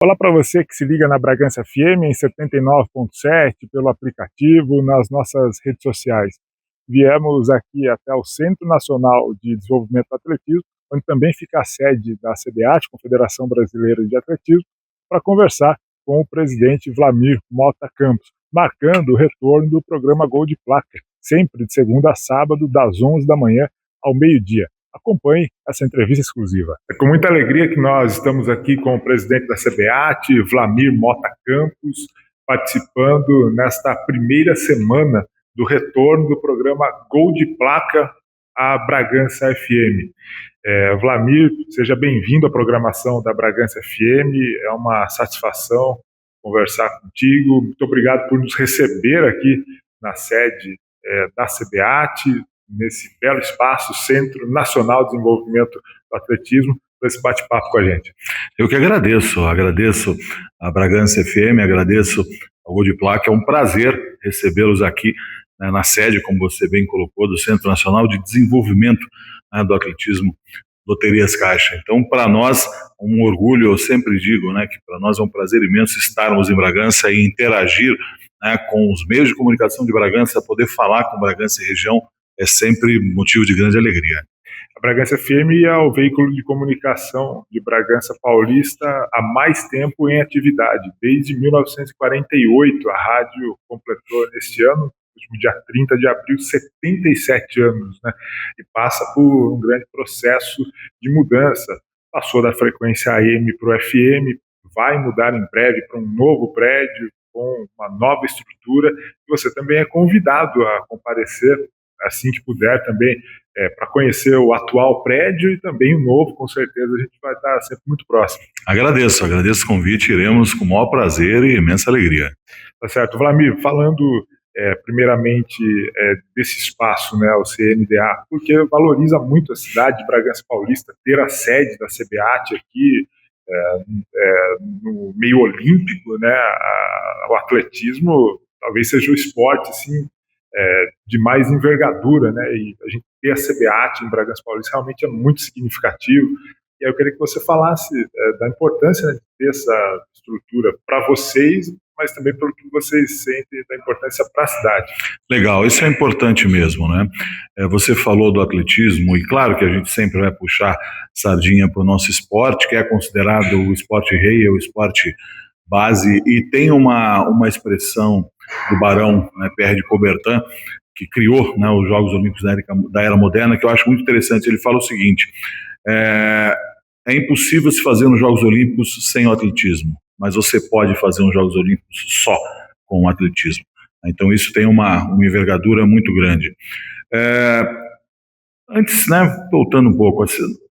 Olá para você que se liga na Bragança FM em 79.7, pelo aplicativo, nas nossas redes sociais. Viemos aqui até o Centro Nacional de Desenvolvimento do Atletismo, onde também fica a sede da CBAT, Confederação Brasileira de Atletismo, para conversar com o presidente Vlamir Mota Campos, marcando o retorno do programa Gol de Placa, sempre de segunda a sábado, das 11 da manhã ao meio-dia. Acompanhe essa entrevista exclusiva. É com muita alegria que nós estamos aqui com o presidente da CBAT, Vlamir Mota Campos, participando nesta primeira semana do retorno do programa Gol de Placa à Bragança FM. Vlamir, seja bem-vindo à programação da Bragança FM, é uma satisfação conversar contigo. Muito obrigado por nos receber aqui na sede da CBAT, nesse belo espaço, Centro Nacional de Desenvolvimento do Atletismo, para esse bate-papo com a gente. Eu que agradeço a Bragança FM, agradeço ao Gol de Placa, é um prazer recebê-los aqui, né, na sede, como você bem colocou, do Centro Nacional de Desenvolvimento, né, do Atletismo, Loterias Caixa. Então, para nós, um orgulho, eu sempre digo, né, que para nós é um prazer imenso estarmos em Bragança e interagir, né, com os meios de comunicação de Bragança, poder falar com Bragança e região, é sempre motivo de grande alegria. A Bragança FM é o veículo de comunicação de Bragança Paulista há mais tempo em atividade. Desde 1948, a rádio completou neste ano, no último dia 30 de abril, 77 anos, né? E passa por um grande processo de mudança. Passou da frequência AM para o FM, vai mudar em breve para um novo prédio, com uma nova estrutura. E você também é convidado a comparecer assim que puder também, para conhecer o atual prédio e também o novo, com certeza a gente vai estar sempre muito próximo. Agradeço o convite, iremos com o maior prazer e imensa alegria. Tá certo. Vlamir, falando primeiramente desse espaço, né, o CNDA, porque valoriza muito a cidade de Bragança Paulista, ter a sede da CBAT aqui, no meio olímpico, né, o atletismo talvez seja o esporte, assim, de mais envergadura, né? E a gente ter a CBAT em Bragança Paulista realmente é muito significativo. E aí eu queria que você falasse da importância, né, de ter essa estrutura para vocês, mas também pelo que vocês sentem da importância para a cidade. Legal, isso é importante mesmo, né? Você falou do atletismo, e claro que a gente sempre vai puxar sardinha para o nosso esporte, que é considerado o esporte rei, o esporte base, e tem uma expressão do Barão, né, Pierre de Coubertin, que criou, né, os Jogos Olímpicos da Era Moderna, que eu acho muito interessante. Ele fala o seguinte: é impossível se fazer nos Jogos Olímpicos sem o atletismo, mas você pode fazer uns Jogos Olímpicos só com o atletismo. Então isso tem uma envergadura muito grande. Antes, né, voltando um pouco,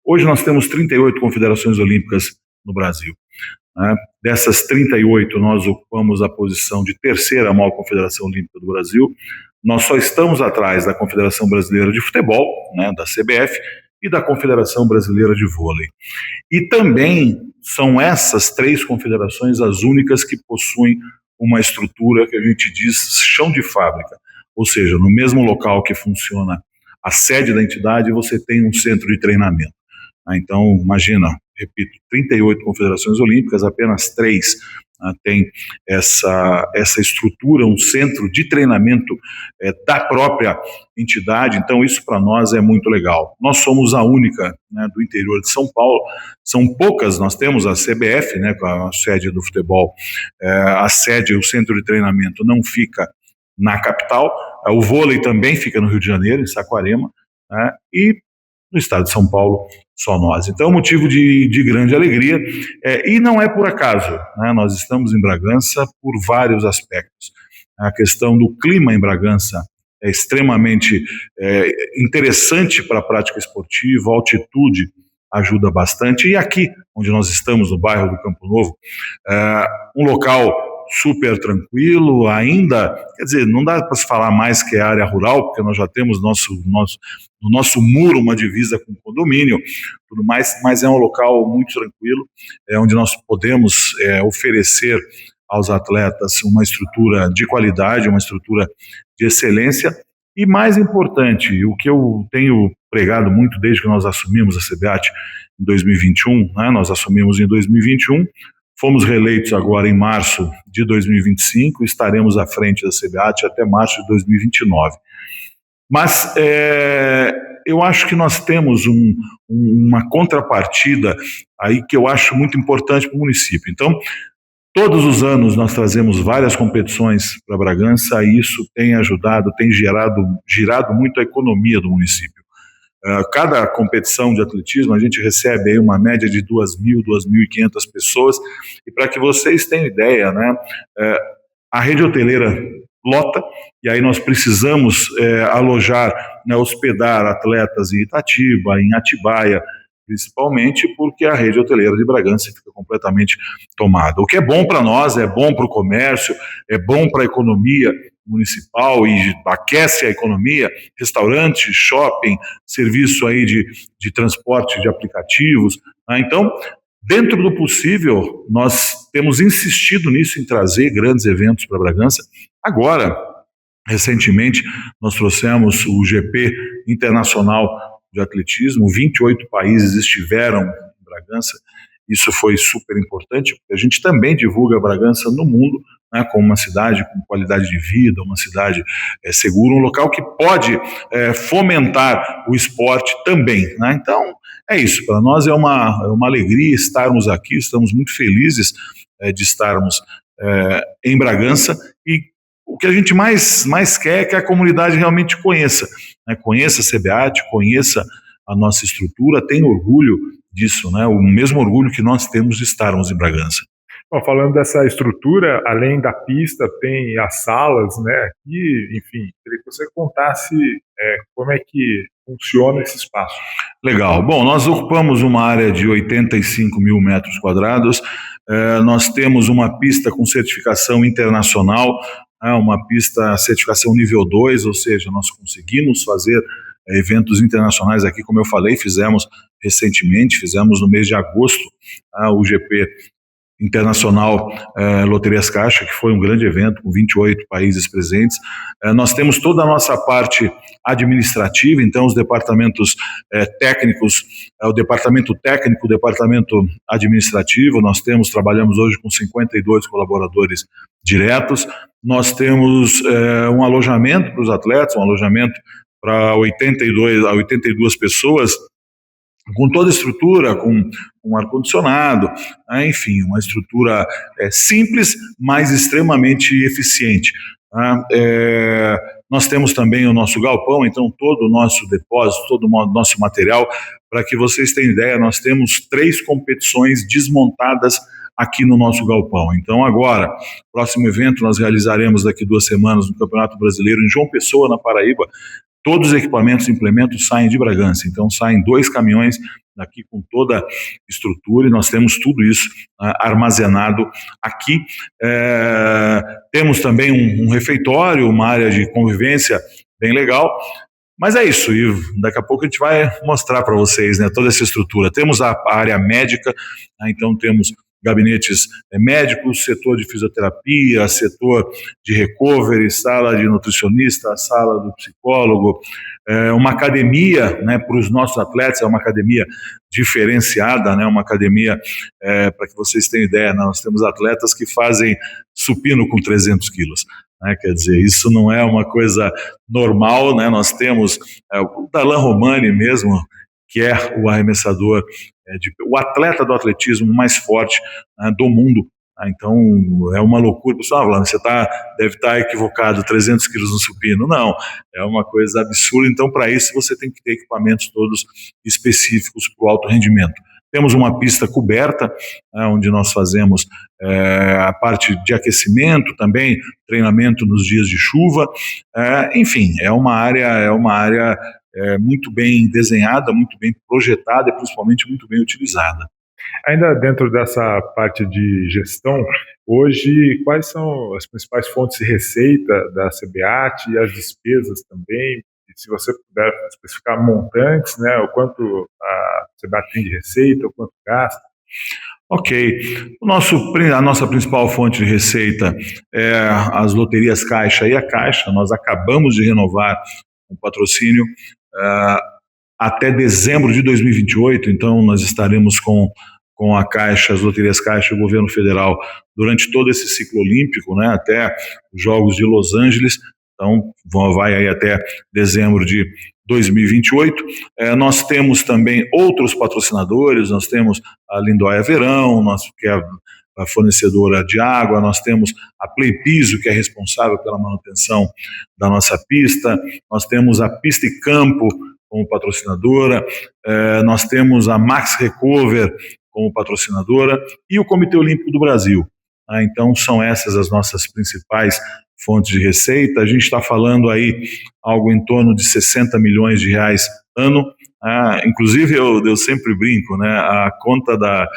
hoje nós temos 38 confederações olímpicas no Brasil. Dessas 38, nós ocupamos a posição de terceira maior confederação olímpica do Brasil. Nós só estamos atrás da Confederação Brasileira de Futebol, né, da CBF, e da Confederação Brasileira de Vôlei. E também são essas três confederações as únicas que possuem uma estrutura que a gente diz chão de fábrica, ou seja, no mesmo local que funciona a sede da entidade, você tem um centro de treinamento. Então, imagina, repito, 38 confederações olímpicas, apenas 3 têm essa estrutura, um centro de treinamento da própria entidade. Então, isso para nós é muito legal. Nós somos a única, né, do interior de São Paulo, são poucas, nós temos a CBF, né, com a sede do futebol, a sede, o centro de treinamento não fica na capital, o vôlei também fica no Rio de Janeiro, em Saquarema, né, e no estado de São Paulo, só nós. Então é um motivo de grande alegria, e não é por acaso, né? Nós estamos em Bragança por vários aspectos. A questão do clima em Bragança é extremamente interessante para a prática esportiva, a altitude ajuda bastante, e aqui, onde nós estamos, no bairro do Campo Novo, um local super tranquilo, ainda, quer dizer, não dá para se falar mais que é área rural, porque nós já temos no nosso muro uma divisa com condomínio, tudo mais, mas é um local muito tranquilo, onde nós podemos oferecer aos atletas uma estrutura de qualidade, uma estrutura de excelência, e mais importante, o que eu tenho pregado muito desde que nós assumimos a CBAT em 2021, né, nós assumimos em 2021, Fomos reeleitos agora em março de 2025, estaremos à frente da CBAT até março de 2029. Mas eu acho que nós temos uma contrapartida aí que eu acho muito importante para o município. Então, todos os anos nós trazemos várias competições para Bragança e isso tem ajudado, tem girado muito a economia do município. Cada competição de atletismo a gente recebe aí uma média de 2.000, 2.500 pessoas, e para que vocês tenham ideia, né, a rede hoteleira lota, e aí nós precisamos alojar, né, hospedar atletas em Itatiba, em Atibaia, principalmente porque a rede hoteleira de Bragança fica completamente tomada. O que é bom para nós, é bom para o comércio, é bom para a economia municipal e aquece a economia, restaurante, shopping, serviço aí de transporte de aplicativos, né? Então, dentro do possível, nós temos insistido nisso, em trazer grandes eventos para Bragança. Agora, recentemente, nós trouxemos o GP Internacional de Atletismo, 28 países estiveram em Bragança. Isso foi super importante, porque a gente também divulga Bragança no mundo, né, como uma cidade com qualidade de vida, uma cidade segura, um local que pode fomentar o esporte também, né? Então, é isso, para nós é uma alegria estarmos aqui, estamos muito felizes de estarmos em Bragança, e o que a gente mais quer é que a comunidade realmente conheça, né? Conheça a CBAT, conheça a nossa estrutura, tenha orgulho disso, né? O mesmo orgulho que nós temos de estarmos em Bragança. Bom, falando dessa estrutura, além da pista, tem as salas, né? E, enfim, queria que você contasse como é que funciona esse espaço. Legal. Bom, nós ocupamos uma área de 85 mil metros quadrados. Nós temos uma pista com certificação internacional, uma pista certificação nível 2, ou seja, nós conseguimos fazer eventos internacionais aqui, como eu falei, fizemos recentemente, fizemos no mês de agosto o GP Internacional Loterias Caixa, que foi um grande evento com 28 países presentes. Nós temos toda a nossa parte administrativa, então os departamentos técnicos, o departamento técnico, o departamento administrativo, trabalhamos hoje com 52 colaboradores diretos. Nós temos um alojamento para os atletas, um alojamento para 82 pessoas, com toda a estrutura, com ar-condicionado, enfim, uma estrutura simples, mas extremamente eficiente. Nós temos também o nosso galpão, então todo o nosso depósito, todo o nosso material, para que vocês tenham ideia, nós temos 3 competições desmontadas aqui no nosso galpão. Então agora, próximo evento nós realizaremos daqui 2 semanas no Campeonato Brasileiro em João Pessoa, na Paraíba. Todos os equipamentos e implementos saem de Bragança, então saem 2 caminhões daqui com toda a estrutura, e nós temos tudo isso armazenado aqui. Temos também um refeitório, uma área de convivência bem legal, mas é isso, e daqui a pouco a gente vai mostrar para vocês, né, toda essa estrutura. Temos a área médica, então temos gabinetes médicos, setor de fisioterapia, setor de recovery, sala de nutricionista, sala do psicólogo, uma academia, né, para os nossos atletas, é uma academia diferenciada, né, uma academia, para que vocês tenham ideia, nós temos atletas que fazem supino com 300 quilos. Quer dizer, isso não é uma coisa normal, né? Nós temos o Darlan Romani mesmo, que é o arremessador, o atleta do atletismo mais forte do mundo. Então, é uma loucura. O pessoal falando, você deve estar equivocado, 300 quilos no supino. Não, é uma coisa absurda. Então, para isso, você tem que ter equipamentos todos específicos para o alto rendimento. Temos uma pista coberta, onde nós fazemos a parte de aquecimento, também treinamento nos dias de chuva. Enfim, é uma área muito bem desenhada, muito bem projetada e principalmente muito bem utilizada. Ainda dentro dessa parte de gestão, hoje quais são as principais fontes de receita da CBAT e as despesas também? E se você puder especificar montantes, né, o quanto a CBAT tem de receita, o quanto gasta? Ok. A nossa principal fonte de receita é as loterias Caixa e a Caixa. Nós acabamos de renovar o patrocínio até dezembro de 2028, então nós estaremos com com a Caixa, as loterias Caixa e o governo federal durante todo esse ciclo olímpico, né, até os Jogos de Los Angeles. Então, vai aí até dezembro de 2028. Nós temos também outros patrocinadores, nós temos a Lindóia Verão, que é a fornecedora de água, nós temos a Play Piso, que é responsável pela manutenção da nossa pista, nós temos a Pista e Campo como patrocinadora, nós temos a Max Recover como patrocinadora e o Comitê Olímpico do Brasil. Então, são essas as nossas principais fontes de receita. A gente está falando aí algo em torno de 60 milhões de reais ano. Inclusive, eu sempre brinco, né? A conta da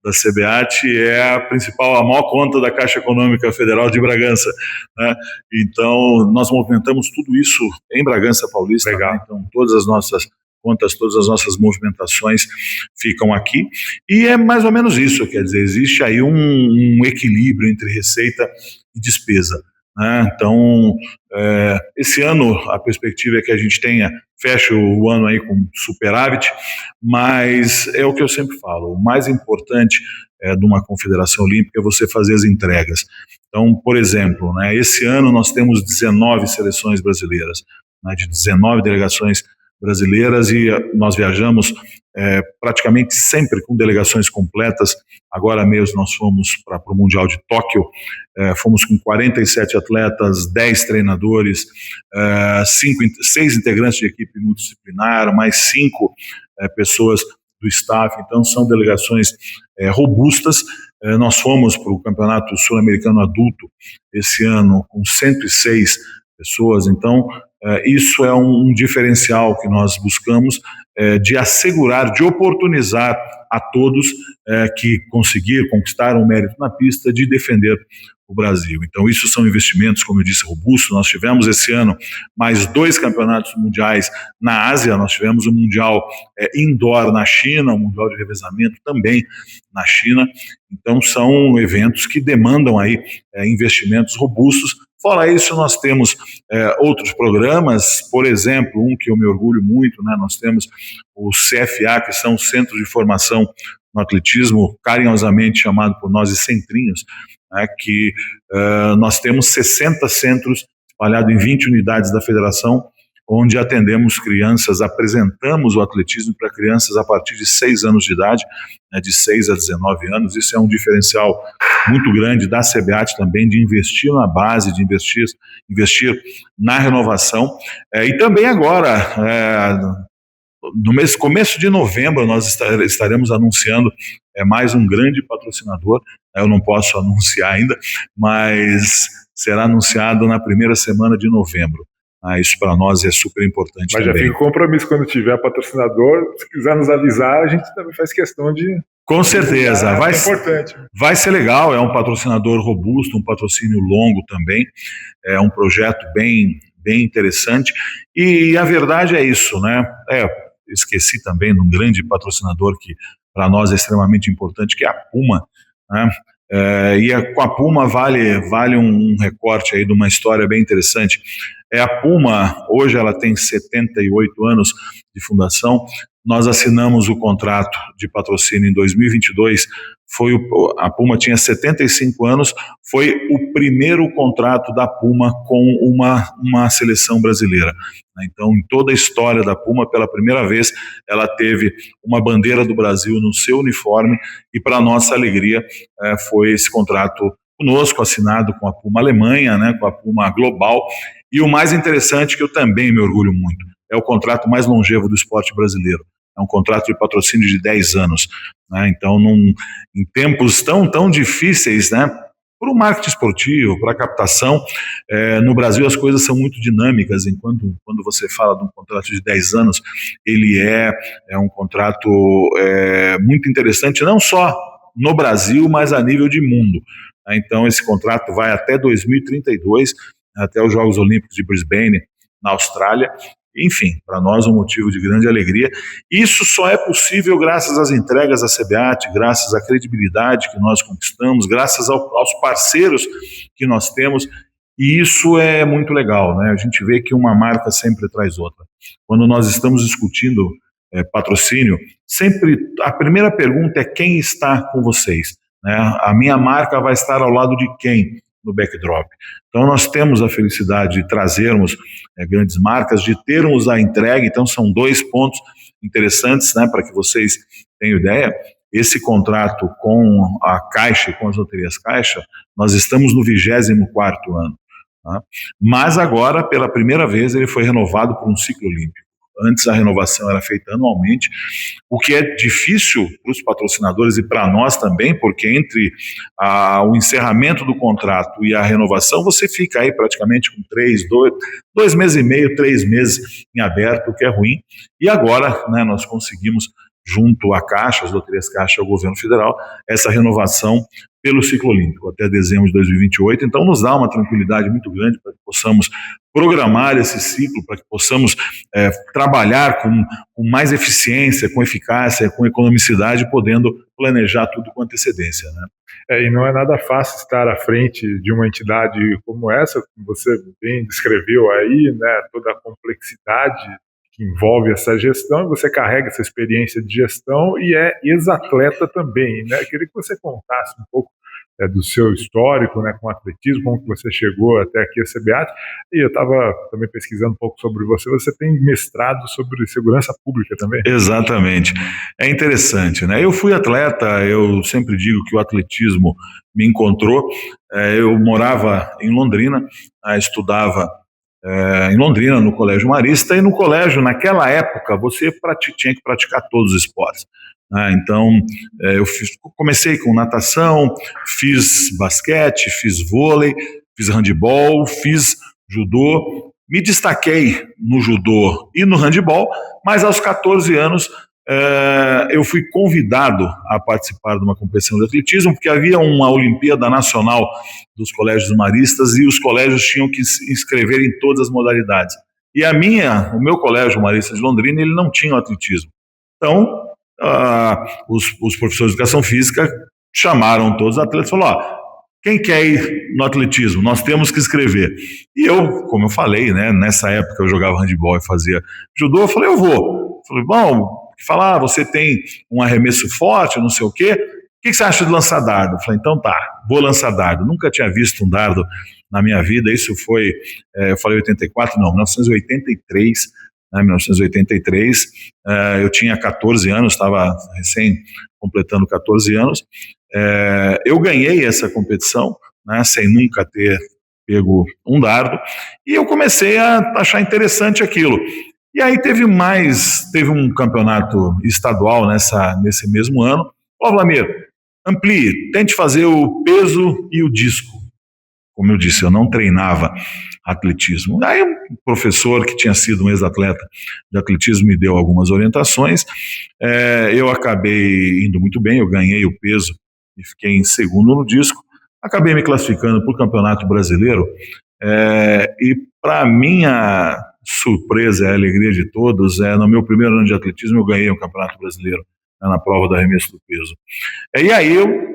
CBAT é a maior conta da Caixa Econômica Federal de Bragança, né? Então, nós movimentamos tudo isso em Bragança Paulista. Legal. Né? Então, todas as nossas contas, todas as nossas movimentações ficam aqui, e é mais ou menos isso, quer dizer, existe aí um equilíbrio entre receita e despesa, né? Então, esse ano a perspectiva é que a gente feche o ano aí com superávit, mas é o que eu sempre falo, o mais importante de uma confederação olímpica é você fazer as entregas. Então, por exemplo, né, esse ano nós temos 19 seleções brasileiras, né, de 19 delegações brasileiras, e nós viajamos praticamente sempre com delegações completas. Agora mesmo nós fomos para o Mundial de Tóquio, fomos com 47 atletas, 10 treinadores, 6 integrantes de equipe multidisciplinar, mais 5 pessoas do staff. Então são delegações robustas. Nós fomos para o Campeonato Sul-Americano Adulto esse ano com 106 pessoas. Então isso é um diferencial que nós buscamos, de assegurar, de oportunizar a todos que conquistaram o mérito na pista, de defender o Brasil. Então isso são investimentos, como eu disse, robustos. Nós tivemos esse ano mais 2 campeonatos mundiais na Ásia, nós tivemos o Mundial Indoor na China, o Mundial de Revezamento também na China. Então são eventos que demandam aí investimentos robustos. Fora isso, nós temos outros programas, por exemplo, um que eu me orgulho muito, né? Nós temos o CFA, que são os Centros de Formação no Atletismo, carinhosamente chamado por nós de Centrinhos, né? Que nós temos 60 centros espalhados em 20 unidades da federação, onde atendemos crianças, apresentamos o atletismo para crianças a partir de 6 anos de idade, né, de 6 a 19 anos. Isso é um diferencial muito grande da CBAT também, de investir na base, de investir na renovação. E também agora, no começo de novembro, nós estaremos anunciando mais um grande patrocinador. Eu não posso anunciar ainda, mas será anunciado na primeira semana de novembro. Isso para nós é super importante. Mas também. Já fica o compromisso quando tiver patrocinador. Se quiser nos avisar, a gente também faz questão de... Com certeza, importante. Vai ser legal. É um patrocinador robusto, um patrocínio longo também. É um projeto bem interessante. E a verdade é isso, né? Esqueci também de um grande patrocinador que para nós é extremamente importante, que é a Puma, né? Com a Puma vale um recorte aí de uma história bem interessante. A Puma, hoje ela tem 78 anos de fundação. Nós assinamos o contrato de patrocínio em 2022. A Puma tinha 75 anos, foi o primeiro contrato da Puma com uma seleção brasileira. Então, em toda a história da Puma, pela primeira vez, ela teve uma bandeira do Brasil no seu uniforme, e para nossa alegria foi esse contrato conosco, assinado com a Puma Alemanha, né, com a Puma Global. E o mais interessante, que eu também me orgulho muito, é o contrato mais longevo do esporte brasileiro. É um contrato de patrocínio de 10 anos. Né? Então, em tempos tão difíceis, né, para o marketing esportivo, para a captação, no Brasil as coisas são muito dinâmicas. Enquanto quando você fala de um contrato de 10 anos, ele é um contrato muito interessante, não só no Brasil, mas a nível de mundo. Então, esse contrato vai até 2032, até os Jogos Olímpicos de Brisbane, na Austrália. Enfim, para nós um motivo de grande alegria. Isso só é possível graças às entregas da CBAT, graças à credibilidade que nós conquistamos, graças aos parceiros que nós temos, e isso é muito legal, né? A gente vê que uma marca sempre traz outra. Quando nós estamos discutindo patrocínio, sempre a primeira pergunta é quem está com vocês, né? A minha marca vai estar ao lado de quem no backdrop? Então nós temos a felicidade de trazermos grandes marcas, de termos a entrega. Então são 2 pontos interessantes, né, para que vocês tenham ideia. Esse contrato com a Caixa e com as loterias Caixa, nós estamos no 24º ano. Tá? Mas agora, pela primeira vez, ele foi renovado por um ciclo olímpico. Antes a renovação era feita anualmente, o que é difícil para os patrocinadores e para nós também, porque entre o encerramento do contrato e a renovação, você fica aí praticamente com 2 meses e meio, 3 meses em aberto, o que é ruim. E agora, né, nós conseguimos, junto à Caixa, as loterias Caixa e ao governo federal, essa renovação pelo ciclo olímpico até dezembro de 2028. Então nos dá uma tranquilidade muito grande para que possamos programar esse ciclo, para que possamos trabalhar com mais eficiência, com eficácia, com economicidade, podendo planejar tudo com antecedência, né? E não é nada fácil estar à frente de uma entidade como essa, como você bem descreveu aí, né, toda a complexidade que envolve essa gestão, e você carrega essa experiência de gestão e é ex-atleta também, né? Eu queria que você contasse um pouco do seu histórico, né, com o atletismo, como que você chegou até aqui a CBAT. E eu estava também pesquisando um pouco sobre você. Você tem mestrado sobre segurança pública também? Exatamente. É interessante, né? Eu fui atleta, eu sempre digo que o atletismo me encontrou. Eu morava em Londrina, estudava em Londrina, no Colégio Marista, e no colégio, naquela época, você tinha que praticar todos os esportes. Então, eu comecei com natação, fiz basquete, fiz vôlei, fiz handebol, fiz judô, me destaquei no judô e no handebol, mas aos 14 anos eu fui convidado a participar de uma competição de atletismo, porque havia uma Olimpíada Nacional dos Colégios Maristas e os colégios tinham que se inscrever em todas as modalidades. E o meu colégio Marista de Londrina, ele não tinha o atletismo. Então, os professores de educação física chamaram todos os atletas e falaram: quem quer ir no atletismo? Nós temos que escrever. E eu, como eu falei, né, nessa época eu jogava handebol e fazia judô, eu falei: eu vou. Falei: bom, você tem um arremesso forte, não sei o quê, o que você acha de lançar dardo? Eu falei: então tá, vou lançar dardo. Nunca tinha visto um dardo na minha vida, isso foi, eu falei 84, não, 1983, 1983, eu tinha 14 anos, estava recém completando 14 anos, eu ganhei essa competição, né, sem nunca ter pego um dardo, e eu comecei a achar interessante aquilo. E aí teve um campeonato estadual nesse mesmo ano. Ó, Vlamir, amplie, tente fazer o peso e o disco. Como eu disse, eu não treinava atletismo. Aí um professor que tinha sido um ex-atleta de atletismo me deu algumas orientações. Eu acabei indo muito bem, eu ganhei o peso e fiquei em segundo no disco. Acabei me classificando para o Campeonato Brasileiro e, para minha surpresa e a alegria de todos, no meu primeiro ano de atletismo eu ganhei o Campeonato Brasileiro, na prova do arremesso do peso. E aí eu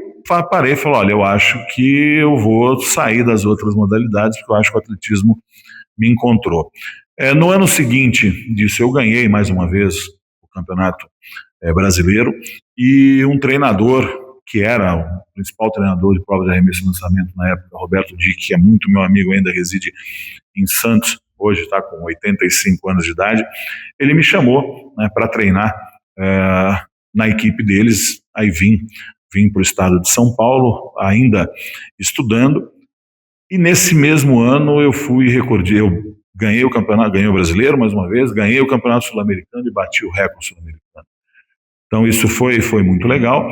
parei e falei: olha, eu acho que eu vou sair das outras modalidades, porque eu acho que o atletismo me encontrou. No ano seguinte disso, eu ganhei mais uma vez o Campeonato Brasileiro, e um treinador, que era o principal treinador de prova de arremesso e lançamento na época, Roberto Dick, que é muito meu amigo, ainda reside em Santos, hoje está com 85 anos de idade, ele me chamou, né, para treinar na equipe deles. Aí vim para o estado de São Paulo, ainda estudando, e nesse mesmo ano eu ganhei o campeonato, ganhei o brasileiro mais uma vez, ganhei o campeonato sul-americano e bati o recorde sul-americano. Então isso foi muito legal.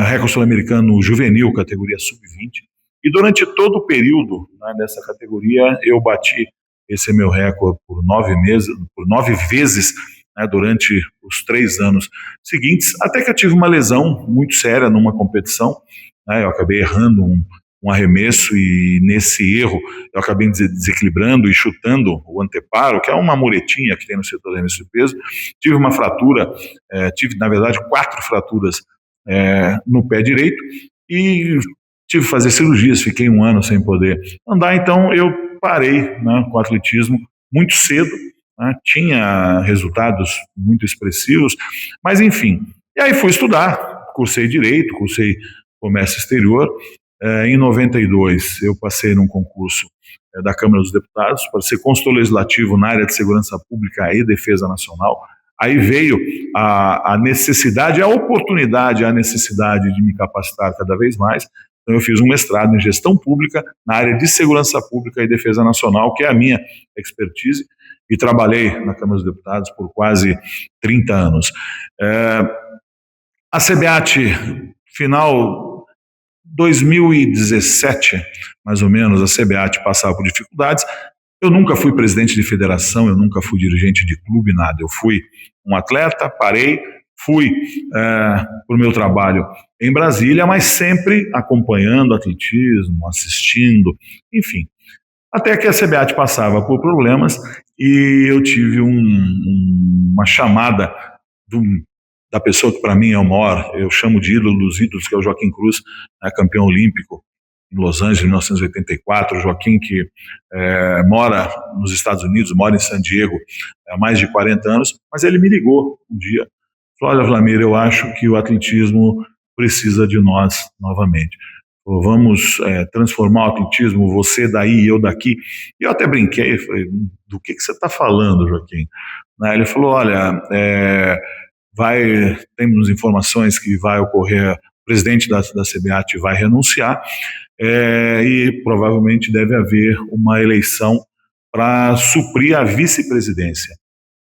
Recorde sul-americano juvenil, categoria sub-20, e durante todo o período, né, dessa categoria eu bati esse meu recorde por 9 vezes, né, durante os 3 anos seguintes, até que eu tive uma lesão muito séria numa competição, né, eu acabei errando um arremesso, e nesse erro eu acabei desequilibrando e chutando o anteparo, que é uma muretinha que tem no setor de arremesso de peso. Tive uma fratura, tive na verdade 4 fraturas no pé direito, e tive que fazer cirurgias, fiquei 1 ano sem poder andar. Então eu parei, né, com o atletismo muito cedo, né, tinha resultados muito expressivos, mas enfim. E aí fui estudar, cursei Direito, cursei Comércio Exterior. Em 92 eu passei num concurso da Câmara dos Deputados para ser consultor legislativo na área de segurança pública e defesa nacional. Aí veio a necessidade, a oportunidade, a necessidade de me capacitar cada vez mais. Então eu fiz um mestrado em gestão pública na área de segurança pública e defesa nacional, que é a minha expertise, e trabalhei na Câmara dos Deputados por quase 30 anos. A CBAT, final 2017, mais ou menos, a CBAT passava por dificuldades. Eu nunca fui presidente de federação, eu nunca fui dirigente de clube, nada. Eu fui um atleta, parei, fui para o meu trabalho em Brasília, mas sempre acompanhando atletismo, assistindo, enfim. Até que a CBAT passava por problemas e eu tive uma chamada da pessoa que para mim é o maior, eu chamo de ídolo dos ídolos, que é o Joaquim Cruz, campeão olímpico em Los Angeles, em 1984, Joaquim que mora nos Estados Unidos, mora em San Diego há mais de 40 anos, mas ele me ligou um dia, falou: olha, Vlamir, eu acho que o atletismo precisa de nós novamente. Vamos transformar o atletismo, você daí, eu daqui. E eu até brinquei, falei: do que você está falando, Joaquim? Ele falou: olha, temos informações que vai ocorrer, o presidente da CBAT vai renunciar, e provavelmente deve haver uma eleição para suprir a vice-presidência.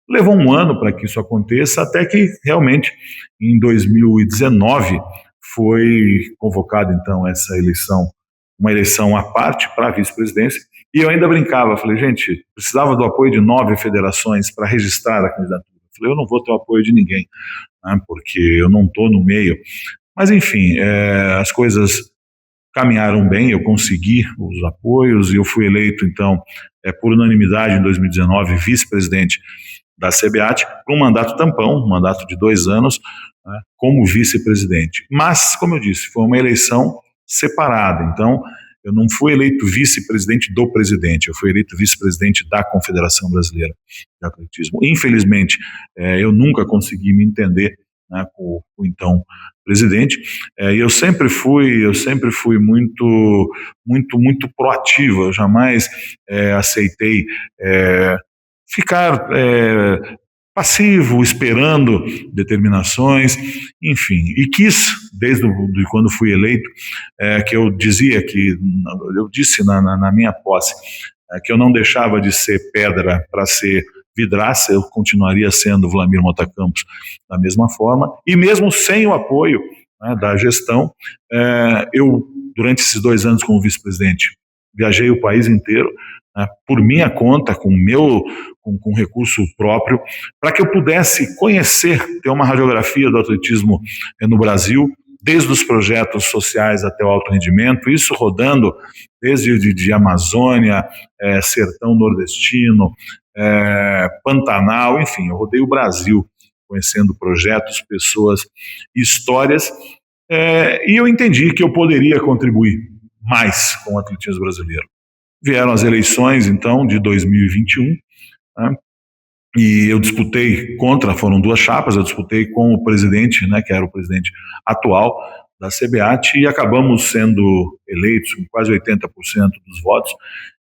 Levou um ano para que isso aconteça, até que realmente em 2019 foi convocada então essa eleição, uma eleição à parte para a vice-presidência, e eu ainda brincava, falei: gente, precisava do apoio de 9 federações para registrar a candidatura. Eu não vou ter o apoio de ninguém, né, porque eu não estou no meio. Mas, enfim, as coisas caminharam bem, eu consegui os apoios e eu fui eleito, então, por unanimidade em 2019, vice-presidente da CBAT, para um mandato tampão, um mandato de 2 anos, né, como vice-presidente. Mas, como eu disse, foi uma eleição separada, então eu não fui eleito vice-presidente do presidente, eu fui eleito vice-presidente da Confederação Brasileira de Atletismo. Infelizmente, eu nunca consegui me entender, né, com o então presidente, e eu sempre fui muito proativo, eu jamais aceitei ficar passivo, esperando determinações, enfim, e quis, desde quando fui eleito, que eu disse na minha posse, que eu não deixava de ser pedra para ser vidraça, eu continuaria sendo Vlamir Mota Campos da mesma forma, e mesmo sem o apoio, né, da gestão, eu, durante esses 2 anos como vice-presidente, viajei o país inteiro, por minha conta, com recurso próprio, para que eu pudesse conhecer, ter uma radiografia do atletismo no Brasil, desde os projetos sociais até o alto rendimento, isso rodando desde de Amazônia, sertão nordestino, Pantanal, enfim, eu rodei o Brasil conhecendo projetos, pessoas, histórias, e eu entendi que eu poderia contribuir mais com o atletismo brasileiro. Vieram as eleições, então, de 2021, né, e eu disputei foram 2 chapas, eu disputei com o presidente, né, que era o presidente atual da CBAT, e acabamos sendo eleitos com quase 80% dos votos,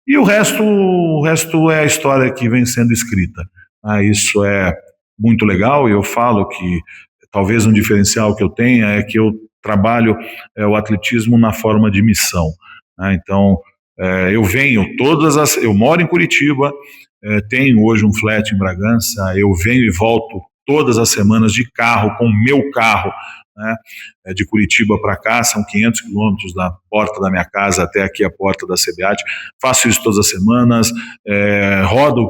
e o resto é a história que vem sendo escrita. Isso é muito legal, e eu falo que talvez um diferencial que eu tenha é que eu trabalho o atletismo na forma de missão, né, então eu moro em Curitiba, tenho hoje um flat em Bragança, eu venho e volto todas as semanas de carro, com o meu carro, né, de Curitiba para cá, são 500 quilômetros da porta da minha casa até aqui a porta da CBAT, faço isso todas as semanas,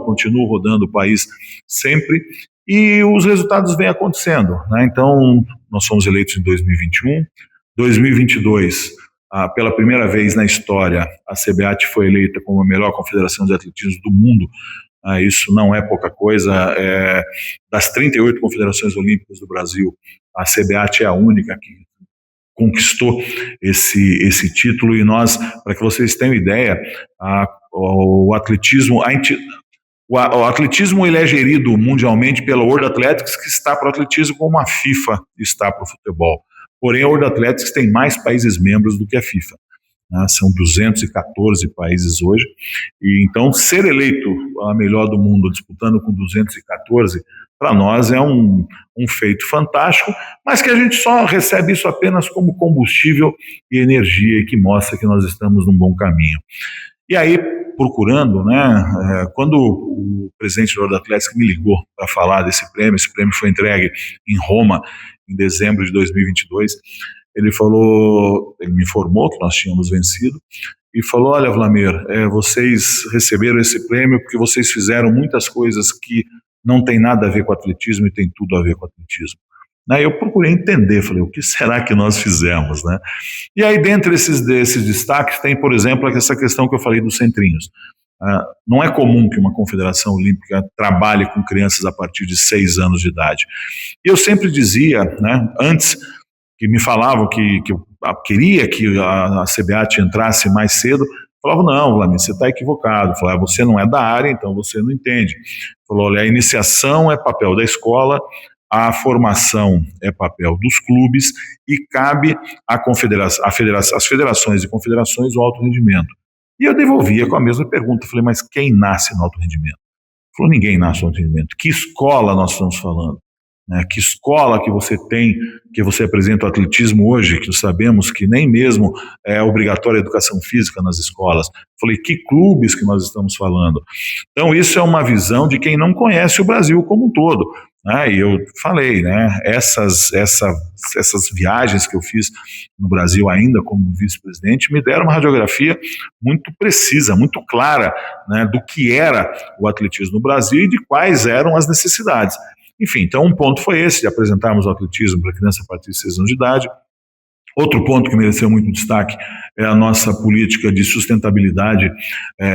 continuo rodando o país sempre, e os resultados vêm acontecendo, né? Então, nós fomos eleitos em 2021, 2022, pela primeira vez na história, a CBAT foi eleita como a melhor confederação de atletismo do mundo. Isso não é pouca coisa. Das 38 confederações olímpicas do Brasil, a CBAT é a única que conquistou esse título, e nós, para que vocês tenham ideia, o atletismo, O atletismo ele é gerido mundialmente pela World Athletics, que está para o atletismo como a FIFA está para o futebol. Porém, a World Athletics tem mais países membros do que a FIFA. São 214 países hoje, e então ser eleito a melhor do mundo disputando com 214, para nós é um feito fantástico, mas que a gente só recebe isso apenas como combustível e energia, e que mostra que nós estamos num bom caminho. E aí, procurando, quando o presidente do World Athletics me ligou para falar desse prêmio, esse prêmio foi entregue em Roma em dezembro de 2022, ele me informou que nós tínhamos vencido e falou: olha, Wlamir, vocês receberam esse prêmio porque vocês fizeram muitas coisas que não tem nada a ver com atletismo e tem tudo a ver com atletismo. Eu procurei entender, falei, o que será que nós fizemos, né? E aí, dentre esses destaques, tem, por exemplo, essa questão que eu falei dos centrinhos. Não é comum que uma confederação olímpica trabalhe com crianças a partir de 6 anos de idade. E eu sempre dizia, antes que me falavam que eu queria que a CBAT entrasse mais cedo, falavam: não, Wlamir, você está equivocado. Falava: você não é da área, então você não entende. Falou: olha, a iniciação é papel da escola, a formação é papel dos clubes e cabe às federações e confederações o alto rendimento. E eu devolvia com a mesma pergunta. Falei: mas quem nasce no alto rendimento? Falou: ninguém nasce no alto rendimento. Que escola nós estamos falando? Que escola que você tem, que você apresenta o atletismo hoje, que sabemos que nem mesmo é obrigatória a educação física nas escolas. Falei: que clubes que nós estamos falando? Então isso é uma visão de quem não conhece o Brasil como um todo. E eu falei, essas viagens que eu fiz no Brasil ainda como vice-presidente me deram uma radiografia muito precisa, muito clara, do que era o atletismo no Brasil e de quais eram as necessidades. Enfim, então um ponto foi esse, de apresentarmos o atletismo para criança a partir de 6 anos de idade. Outro ponto que mereceu muito destaque é a nossa política de sustentabilidade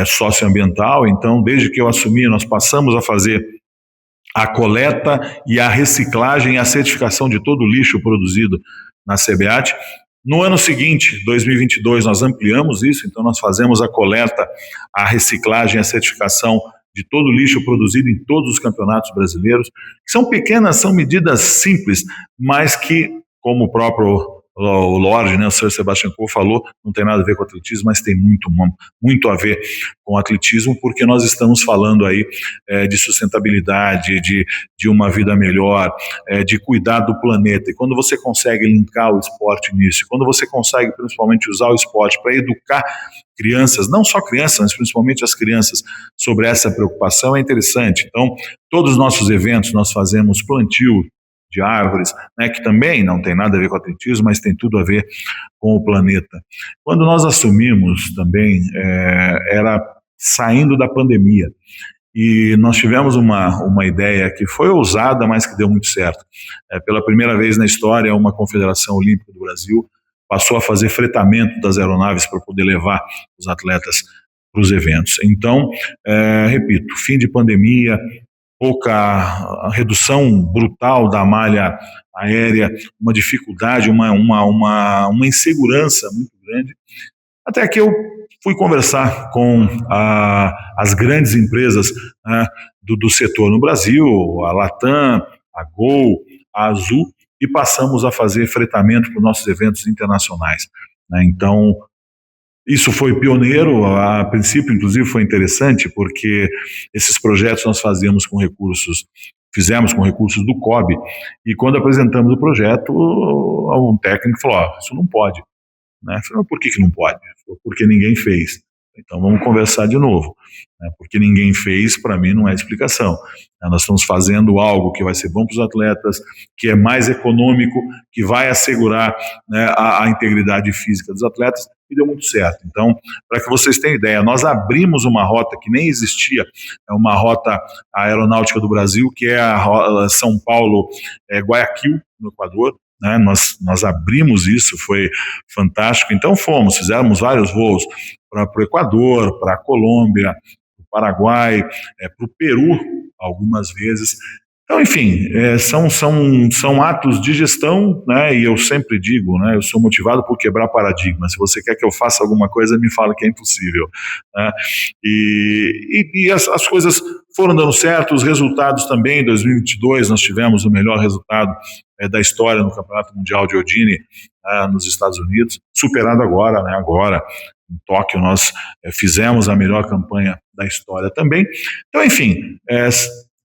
socioambiental. Então, desde que eu assumi, nós passamos a fazer a coleta e a reciclagem e a certificação de todo o lixo produzido na CBAT. No ano seguinte, 2022, nós ampliamos isso, então nós fazemos a coleta, a reciclagem, a certificação de todo o lixo produzido em todos os campeonatos brasileiros, que são pequenas, são medidas simples, mas que, como o próprio Lorde, o Sr. Sebastian Coe falou, não tem nada a ver com atletismo, mas tem muito a ver com atletismo, porque nós estamos falando aí de sustentabilidade, de uma vida melhor, de cuidar do planeta. E quando você consegue linkar o esporte nisso, quando você consegue principalmente usar o esporte para educar crianças, não só crianças, mas principalmente as crianças, sobre essa preocupação, é interessante. Então, todos os nossos eventos nós fazemos plantio de árvores, que também não tem nada a ver com atletismo, mas tem tudo a ver com o planeta. Quando nós assumimos também, era saindo da pandemia, e nós tivemos uma ideia que foi ousada, mas que deu muito certo. Pela primeira vez na história, uma confederação olímpica do Brasil passou a fazer fretamento das aeronaves para poder levar os atletas para os eventos. Então, repito, fim de pandemia, pouca redução brutal da malha aérea, uma dificuldade, uma insegurança muito grande, até que eu fui conversar com as grandes empresas do setor no Brasil, a Latam, a Gol, a Azul, e passamos a fazer fretamento para os nossos eventos internacionais. Então, isso foi pioneiro, a princípio, inclusive, foi interessante, porque esses projetos nós fizemos com recursos do COB, e quando apresentamos o projeto, um técnico falou: isso não pode. Eu falei: por que não pode? Falei: porque ninguém fez. Então vamos conversar de novo. Porque ninguém fez, para mim, não é explicação. Nós estamos fazendo algo que vai ser bom para os atletas, que é mais econômico, que vai assegurar a integridade física dos atletas, e deu muito certo. Então, para que vocês tenham ideia, nós abrimos uma rota que nem existia, uma rota aeronáutica do Brasil, que é a São Paulo-Guayaquil, no Equador. Nós abrimos isso, foi fantástico. Então fizemos vários voos para o Equador, para a Colômbia, para o Paraguai, para o Peru, algumas vezes, Então, enfim, são atos de gestão, né, e eu sempre digo, né, eu sou motivado por quebrar paradigmas. Se você quer que eu faça alguma coisa, me fala que é impossível, né, e as coisas foram dando certo, os resultados também. Em 2022 nós tivemos o melhor resultado da história no Campeonato Mundial de Odine nos Estados Unidos, superado agora, né, agora em Tóquio nós fizemos a melhor campanha da história também. Então, enfim,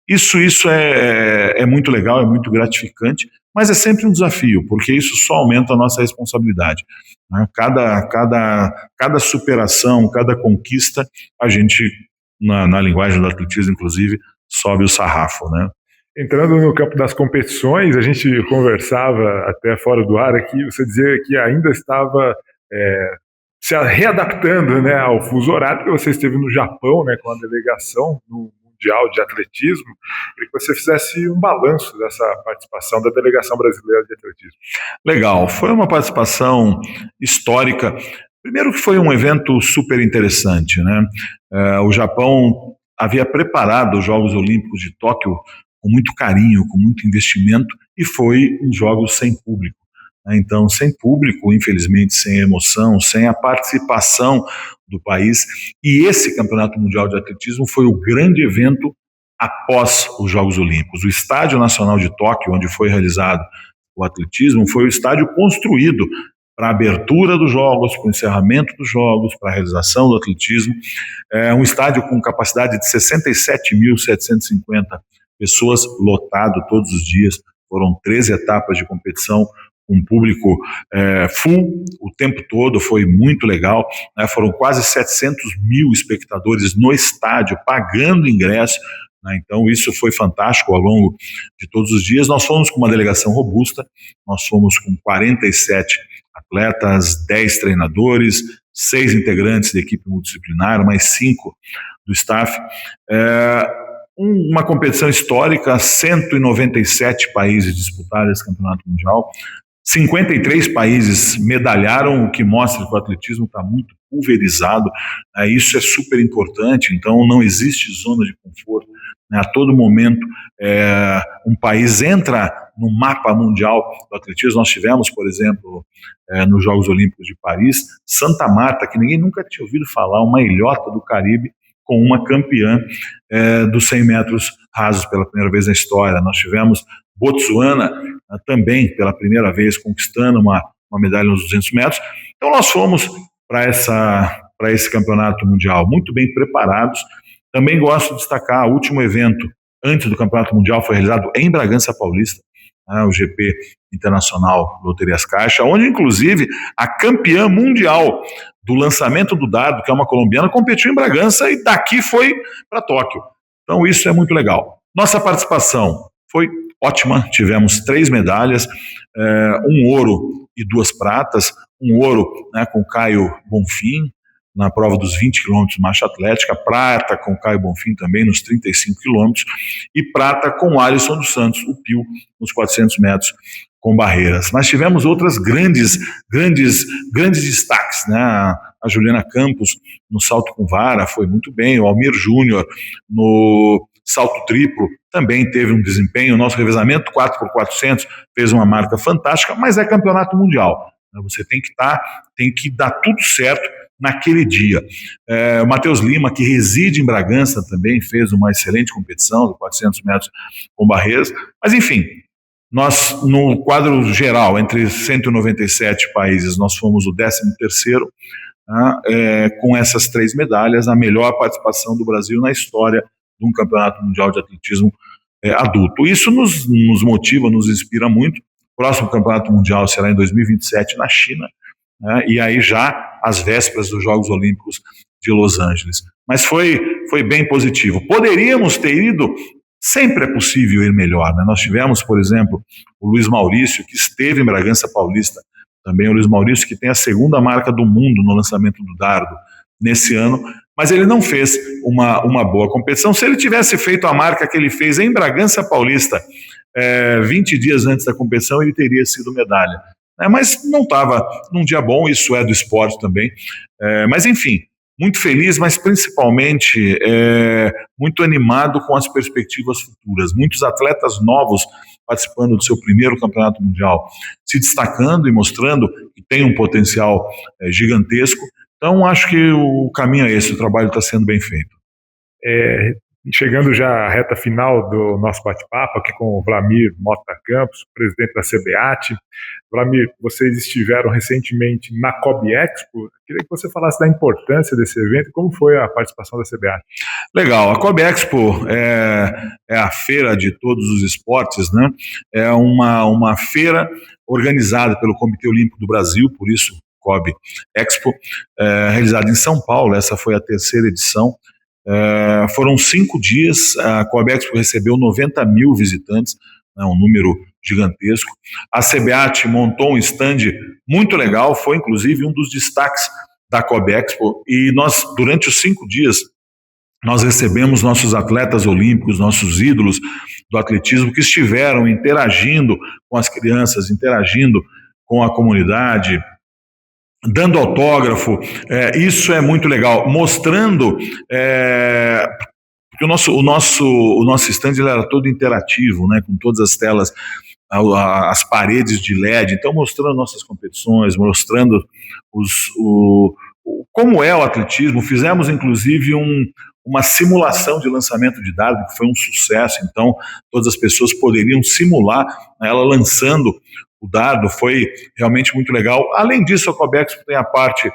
isso é muito legal, é muito gratificante, mas é sempre um desafio, porque isso só aumenta a nossa responsabilidade, né? Cada superação, cada conquista, a gente, na linguagem do atletismo, inclusive, sobe o sarrafo, né? Entrando no campo das competições, a gente conversava até fora do ar aqui, você dizia que ainda estava se readaptando, né, ao fuso horário, porque você esteve no Japão, né, com a delegação no Mundial de Atletismo. Queria que você fizesse um balanço dessa participação da delegação brasileira de atletismo. Legal, foi uma participação histórica. Primeiro que foi um evento super interessante, né? O Japão havia preparado os Jogos Olímpicos de Tóquio com muito carinho, com muito investimento, e foi em jogos sem público. Então, sem público, infelizmente, sem emoção, sem a participação do país. E esse Campeonato Mundial de Atletismo foi o grande evento após os Jogos Olímpicos. O Estádio Nacional de Tóquio, onde foi realizado o atletismo, foi o estádio construído para a abertura dos Jogos, para o encerramento dos Jogos, para a realização do atletismo. É um estádio com capacidade de 67.750 pessoas, lotado todos os dias. Foram 13 etapas de competição, um público full o tempo todo, foi muito legal, né? Foram quase 700 mil espectadores no estádio, pagando ingresso, né? Então isso foi fantástico ao longo de todos os dias. Nós fomos com uma delegação robusta, nós fomos com 47 atletas, 10 treinadores, 6 integrantes da equipe multidisciplinar, mais 5 do staff. Uma competição histórica, 197 países disputaram esse campeonato mundial, 53 países medalharam, o que mostra que o atletismo está muito pulverizado. Isso é super importante, então não existe zona de conforto, né? A todo momento um país entra no mapa mundial do atletismo. Nós tivemos, por exemplo, nos Jogos Olímpicos de Paris, Santa Marta, que ninguém nunca tinha ouvido falar, uma ilhota do Caribe, com uma campeã dos 100 metros rasos pela primeira vez na história. Nós tivemos Botsuana também pela primeira vez conquistando uma medalha nos 200 metros. Então nós fomos para esse campeonato mundial muito bem preparados. Também gosto de destacar o último evento antes do campeonato mundial foi realizado em Bragança Paulista, o GP Internacional Loterias Caixa, onde inclusive a campeã mundial do lançamento do dardo, que é uma colombiana, competiu em Bragança e daqui foi para Tóquio. Então isso é muito legal. Nossa participação foi ótima, tivemos 3 medalhas, um ouro e 2 pratas, um ouro, né, com Caio Bonfim, na prova dos 20 quilômetros marcha atlética, prata com Caio Bonfim também nos 35 quilômetros, e prata com Alisson dos Santos, o Pio, nos 400 metros com barreiras. Mas tivemos outras grandes destaques, né? A Juliana Campos no salto com vara foi muito bem, o Almir Júnior no salto triplo também teve um desempenho. O nosso revezamento 4x400 fez uma marca fantástica, mas é campeonato mundial. Você tem que dar tudo certo naquele dia. O Matheus Lima, que reside em Bragança, também fez uma excelente competição de 400 metros com barreiras. Mas, enfim, nós, no quadro geral, entre 197 países, nós fomos o 13º, com essas 3 medalhas, a melhor participação do Brasil na história de um campeonato mundial de atletismo adulto. Isso nos motiva, nos inspira muito. O próximo campeonato mundial será em 2027 na China, e aí já às vésperas dos Jogos Olímpicos de Los Angeles. Mas foi bem positivo. Poderíamos ter ido, sempre é possível ir melhor, né? Nós tivemos, por exemplo, o Luiz Maurício, que esteve em Bragança Paulista, também o Luiz Maurício, que tem a 2ª marca do mundo no lançamento do dardo nesse ano, mas ele não fez uma boa competição. Se ele tivesse feito a marca que ele fez em Bragança Paulista 20 dias antes da competição, ele teria sido medalha. Mas não estava num dia bom, isso é do esporte também. Mas enfim, muito feliz, mas principalmente muito animado com as perspectivas futuras. Muitos atletas novos participando do seu primeiro campeonato mundial, se destacando e mostrando que tem um potencial gigantesco. Então, acho que o caminho é esse, o trabalho está sendo bem feito. Chegando já à reta final do nosso bate-papo aqui com o Wlamir Mota Campos, presidente da CBAT. Wlamir, vocês estiveram recentemente na COB Expo. Queria que você falasse da importância desse evento e como foi a participação da CBAT. Legal, a COB Expo é a feira de todos os esportes, né? É uma feira organizada pelo Comitê Olímpico do Brasil, por isso COB Expo, realizada em São Paulo. Essa foi a terceira edição. Foram 5 dias, a COB Expo recebeu 90 mil visitantes, né, um número gigantesco. A CBAT montou um stand muito legal, foi inclusive um dos destaques da COB Expo, e nós, durante os 5 dias, nós recebemos nossos atletas olímpicos, nossos ídolos do atletismo, que estiveram interagindo com as crianças, interagindo com a comunidade, dando autógrafo. Isso é muito legal, mostrando porque o nosso stand ele era todo interativo, né, com todas as telas, as paredes de LED, então mostrando nossas competições, mostrando como é o atletismo. Fizemos inclusive uma simulação de lançamento de dardo, que foi um sucesso, então todas as pessoas poderiam simular, né, ela lançando o dardo. Foi realmente muito legal. Além disso, a COB Expo tem a parte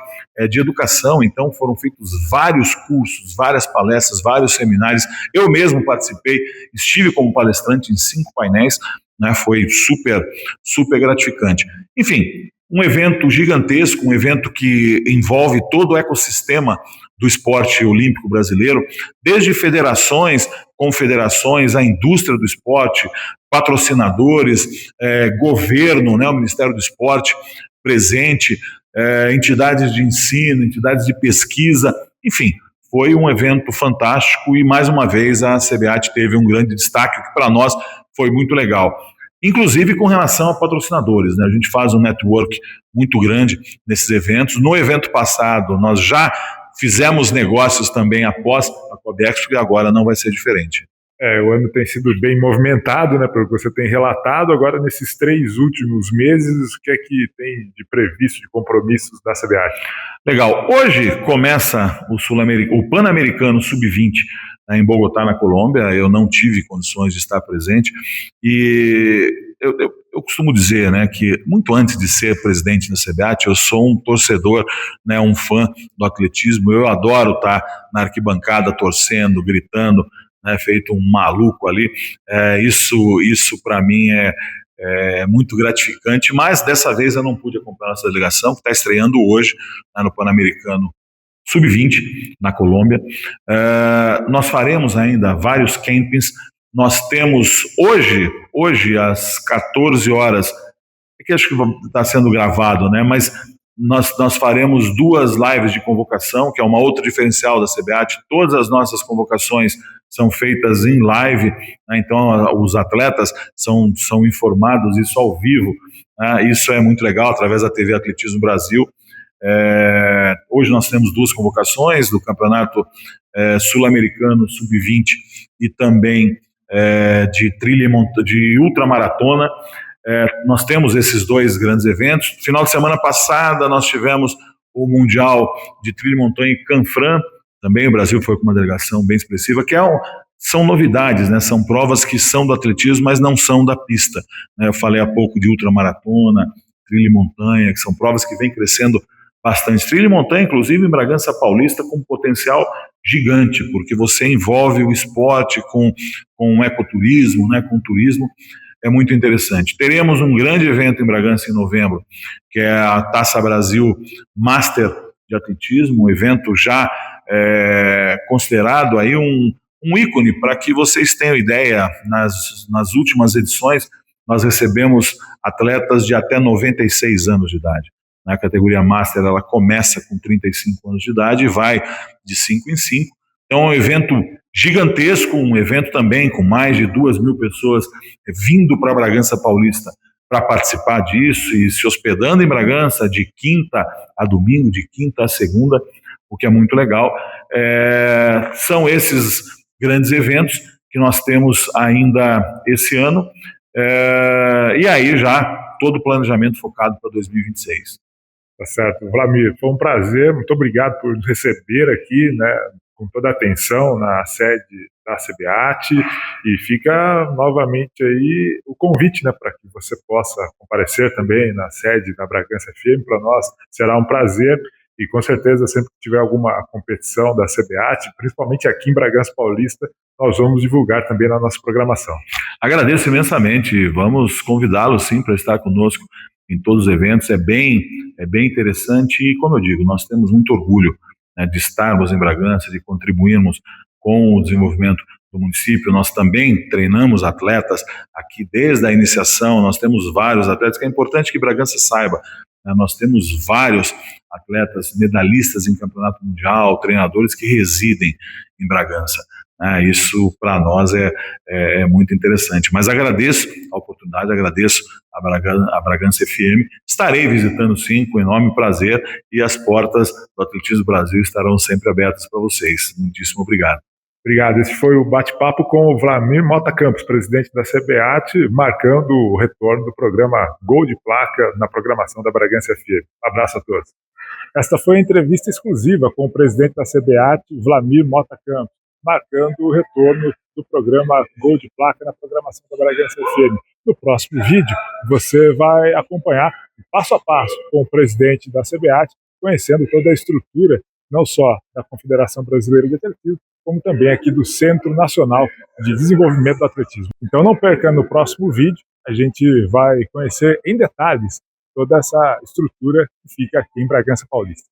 de educação, então foram feitos vários cursos, várias palestras, vários seminários. Eu mesmo participei, estive como palestrante em 5 painéis, né, foi super, super gratificante. Enfim, um evento gigantesco, um evento que envolve todo o ecossistema do esporte olímpico brasileiro, desde federações, confederações, a indústria do esporte, patrocinadores, governo, né, o Ministério do Esporte presente, entidades de ensino, entidades de pesquisa, enfim, foi um evento fantástico e, mais uma vez, a CBAT teve um grande destaque, que para nós foi muito legal. Inclusive com relação a patrocinadores, né? A gente faz um network muito grande nesses eventos. No evento passado, nós já fizemos negócios também após a COB Expo, e agora não vai ser diferente. O ano tem sido bem movimentado, né, pelo que você tem relatado. Agora, nesses 3 últimos meses, o que é que tem de previsto, de compromissos da CBAT? Legal. Hoje começa o Pan-Americano Sub-20, né, em Bogotá, na Colômbia. Eu não tive condições de estar presente e eu costumo dizer, né, que muito antes de ser presidente da CBAT, eu sou um torcedor, né, um fã do atletismo. Eu adoro estar na arquibancada torcendo, gritando, né, feito um maluco ali. Isso para mim é muito gratificante, mas dessa vez eu não pude acompanhar essa delegação, que está estreando hoje, né, no Pan-Americano Sub-20, na Colômbia. Nós faremos ainda vários campings. Nós temos hoje às 14 horas, que acho que está sendo gravado, né, mas nós faremos 2 lives de convocação, que é uma outra diferencial da CBAT. Todas as nossas convocações são feitas em live, né? Então os atletas são informados isso ao vivo, né? Isso é muito legal, através da TV Atletismo Brasil. Hoje nós temos 2 convocações do Campeonato Sul-Americano Sub-20 e também de ultramaratona. Nós temos esses 2 grandes eventos. Final de semana passada nós tivemos o Mundial de Trilha e Montanha em Canfranc. Também o Brasil foi com uma delegação bem expressiva, que são novidades, né? São provas que são do atletismo, mas não são da pista, né? Eu falei há pouco de ultramaratona, trilha e montanha, que são provas que vêm crescendo bastante. Trilha e montanha, inclusive em Bragança Paulista, com um potencial gigante, porque você envolve o esporte com ecoturismo, né? Com turismo. É muito interessante. Teremos um grande evento em Bragança em novembro, que é a Taça Brasil Master de Atletismo, um evento já considerado aí um ícone. Para que vocês tenham ideia, nas últimas edições nós recebemos atletas de até 96 anos de idade. Na categoria Master, ela começa com 35 anos de idade e vai de 5 em 5. Então é um evento gigantesco, um evento também com mais de 2.000 pessoas vindo para Bragança Paulista para participar disso e se hospedando em Bragança de quinta a domingo, de quinta a segunda, o que é muito legal. São esses grandes eventos que nós temos ainda esse ano, e aí já todo o planejamento focado para 2026. Tá certo. Vlamir, foi um prazer, muito obrigado por nos receber aqui, né, com toda a atenção na sede da CBAT, e fica novamente aí o convite, né, para que você possa comparecer também na sede da Bragança FM. Para nós será um prazer, e com certeza sempre que tiver alguma competição da CBAT, principalmente aqui em Bragança Paulista, nós vamos divulgar também na nossa programação. Agradeço imensamente, vamos convidá-lo sim para estar conosco em todos os eventos, é bem interessante, e como eu digo, nós temos muito orgulho, né, de estarmos em Bragança, de contribuirmos com o desenvolvimento do município. Nós também treinamos atletas aqui desde a iniciação, nós temos vários atletas, que é importante que Bragança saiba, né, nós temos vários atletas medalhistas em campeonato mundial, treinadores que residem em Bragança. Isso para nós é muito interessante. Mas agradeço a oportunidade, agradeço a Bragança FM. Estarei visitando sim, com enorme prazer, e as portas do Atletismo Brasil estarão sempre abertas para vocês. Muitíssimo obrigado. Obrigado. Esse foi o bate-papo com o Vlamir Mota Campos, presidente da CBAT, marcando o retorno do programa Gol de Placa na programação da Bragança FM. Abraço a todos. Esta foi a entrevista exclusiva com o presidente da CBAT, Vlamir Mota Campos, marcando o retorno do programa Gol de Placa na programação da Bragança FM. No próximo vídeo, você vai acompanhar passo a passo com o presidente da CBAT, conhecendo toda a estrutura, não só da Confederação Brasileira de Atletismo, como também aqui do Centro Nacional de Desenvolvimento do Atletismo. Então não perca, no próximo vídeo, a gente vai conhecer em detalhes toda essa estrutura que fica aqui em Bragança Paulista.